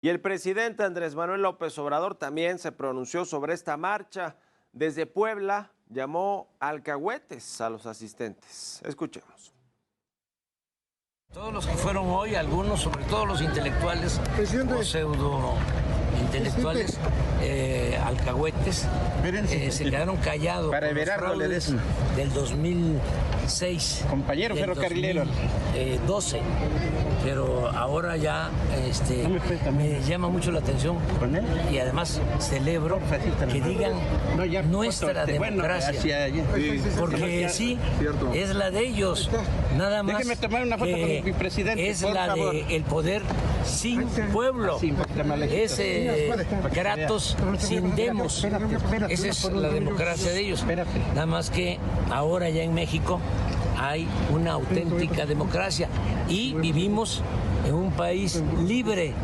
Y el presidente Andrés Manuel López Obrador también se pronunció sobre esta marcha. Desde Puebla llamó alcahuetes a los asistentes. Escuchemos. Todos los que fueron hoy, algunos, sobre todo los intelectuales o pseudo intelectuales, alcahuetes, se quedaron callados para Everardo Ledesma del 2006, compañero del ferrocarrilero, 2012, pero ahora ya me llama mucho la atención y además celebro que digan nuestra democracia, porque sí, es la de ellos, nada más. Déjeme tomar una foto con mi presidente, es la del poder sin pueblo, es Kratos sin demos. Esa es la democracia de ellos. Nada más que ahora ya en México hay una auténtica democracia y vivimos en un país libre.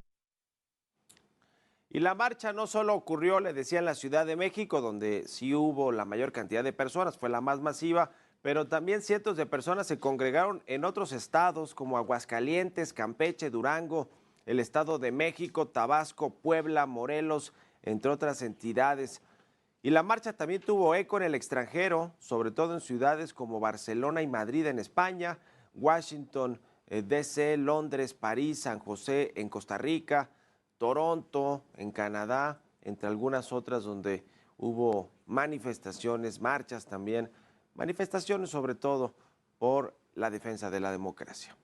Y la marcha no solo ocurrió, le decía, en la Ciudad de México, donde sí hubo la mayor cantidad de personas, fue la más masiva, pero también cientos de personas se congregaron en otros estados como Aguascalientes, Campeche, Durango, el Estado de México, Tabasco, Puebla, Morelos, entre otras entidades. Y la marcha también tuvo eco en el extranjero, sobre todo en ciudades como Barcelona y Madrid en España, Washington, DC, Londres, París, San José en Costa Rica, Toronto en Canadá, entre algunas otras donde hubo manifestaciones, marchas también, manifestaciones sobre todo por la defensa de la democracia.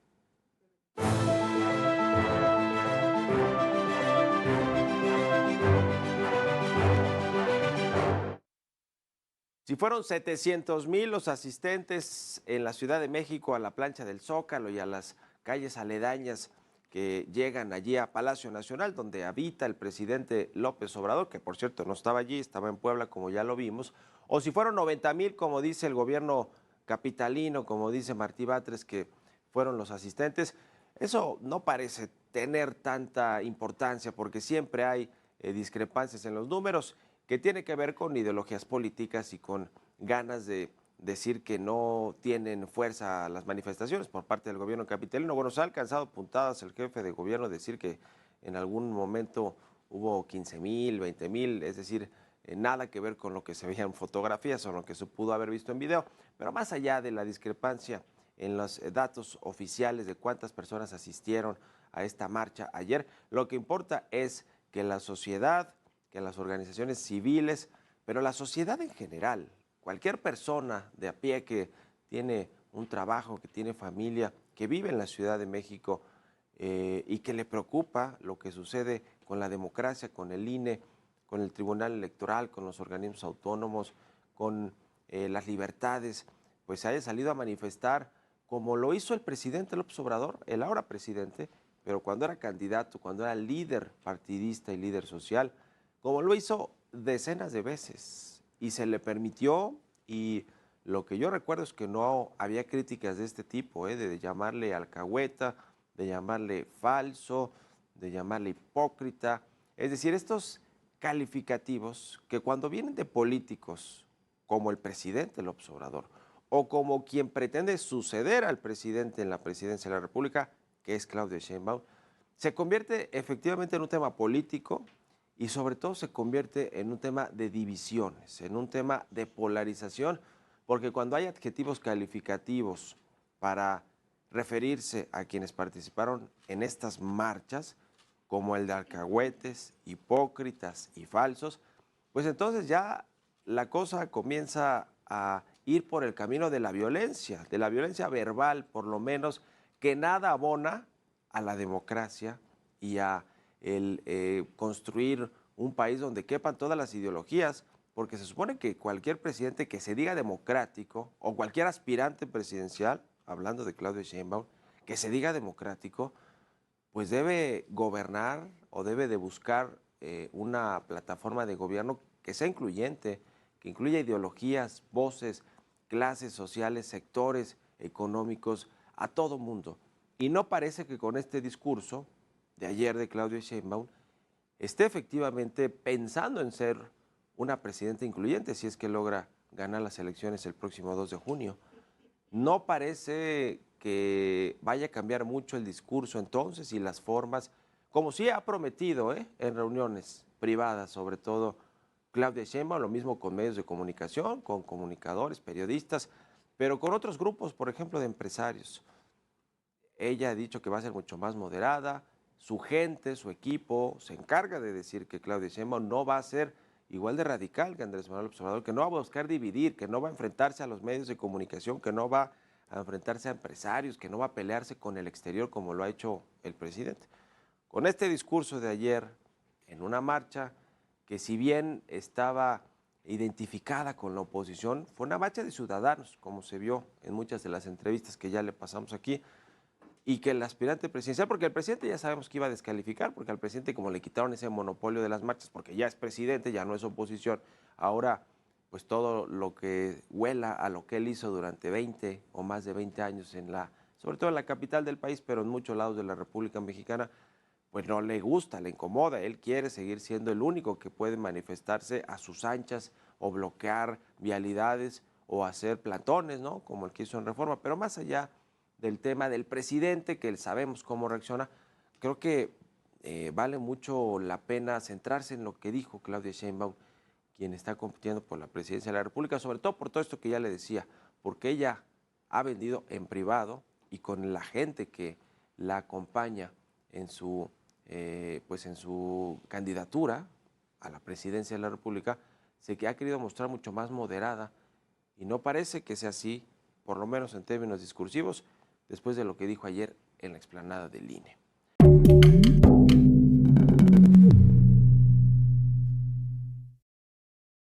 Si fueron 700,000 los asistentes en la Ciudad de México a la plancha del Zócalo y a las calles aledañas que llegan allí a Palacio Nacional, donde habita el presidente López Obrador, que por cierto no estaba allí, estaba en Puebla como ya lo vimos, o si fueron 90,000 como dice el gobierno capitalino, como dice Martí Batres, que fueron los asistentes, eso no parece tener tanta importancia porque siempre hay discrepancias en los números que tiene que ver con ideologías políticas y con ganas de decir que no tienen fuerza las manifestaciones por parte del gobierno capitalino. Bueno, se ha alcanzado puntadas el jefe de gobierno decir que en algún momento hubo 15,000, 20,000, es decir, nada que ver con lo que se veía en fotografías o lo que se pudo haber visto en video, pero más allá de la discrepancia en los datos oficiales de cuántas personas asistieron a esta marcha ayer, lo que importa es que la sociedad, que las organizaciones civiles, pero la sociedad en general, cualquier persona de a pie que tiene un trabajo, que tiene familia, que vive en la Ciudad de México y que le preocupa lo que sucede con la democracia, con el INE, con el Tribunal Electoral, con los organismos autónomos, con las libertades, pues se haya salido a manifestar como lo hizo el presidente López Obrador, el ahora presidente, pero cuando era candidato, cuando era líder partidista y líder social, como lo hizo decenas de veces y se le permitió, y lo que yo recuerdo es que no había críticas de este tipo, de llamarle alcahueta, de llamarle falso, de llamarle hipócrita, es decir, estos calificativos que cuando vienen de políticos como el presidente López Obrador o como quien pretende suceder al presidente en la presidencia de la República, que es Claudia Sheinbaum, se convierte efectivamente en un tema político y sobre todo se convierte en un tema de divisiones, en un tema de polarización, porque cuando hay adjetivos calificativos para referirse a quienes participaron en estas marchas, como el de alcahuetes, hipócritas y falsos, pues entonces ya la cosa comienza a ir por el camino de la violencia verbal por lo menos, que nada abona a la democracia y a el construir un país donde quepan todas las ideologías, porque se supone que cualquier presidente que se diga democrático o cualquier aspirante presidencial, hablando de Claudia Sheinbaum, que se diga democrático, pues debe gobernar o debe de buscar una plataforma de gobierno que sea incluyente, que incluya ideologías, voces, clases sociales, sectores económicos, a todo mundo. Y no parece que con este discurso de ayer de Claudia Sheinbaum esté efectivamente pensando en ser una presidenta incluyente si es que logra ganar las elecciones el próximo 2 de junio. No parece que vaya a cambiar mucho el discurso entonces y las formas como sí ha prometido en reuniones privadas, sobre todo Claudia Sheinbaum, lo mismo con medios de comunicación, con comunicadores, periodistas, pero con otros grupos, por ejemplo, de empresarios. Ella ha dicho que va a ser mucho más moderada, su gente, su equipo, se encarga de decir que Claudia Sheinbaum no va a ser igual de radical que Andrés Manuel López Obrador, que no va a buscar dividir, que no va a enfrentarse a los medios de comunicación, que no va a enfrentarse a empresarios, que no va a pelearse con el exterior como lo ha hecho el presidente. Con este discurso de ayer en una marcha que si bien estaba identificada con la oposición, fue una marcha de ciudadanos, como se vio en muchas de las entrevistas que ya le pasamos aquí, y que el aspirante presidencial, porque el presidente ya sabemos que iba a descalificar, porque al presidente como le quitaron ese monopolio de las marchas, porque ya es presidente, ya no es oposición, ahora pues todo lo que huela a lo que él hizo durante 20 o más de 20 años sobre todo en la capital del país, pero en muchos lados de la República Mexicana, pues no le gusta, le incomoda. Él quiere seguir siendo el único que puede manifestarse a sus anchas o bloquear vialidades o hacer plantones, ¿no? Como el que hizo en Reforma. Pero más allá del tema del presidente, que sabemos cómo reacciona, creo que vale mucho la pena centrarse en lo que dijo Claudia Sheinbaum, quien está compitiendo por la presidencia de la República, sobre todo por todo esto que ya le decía, porque ella ha vendido en privado y con la gente que la acompaña en su candidatura a la presidencia de la República, sé que ha querido mostrar mucho más moderada y no parece que sea así, por lo menos en términos discursivos, después de lo que dijo ayer en la explanada del INE.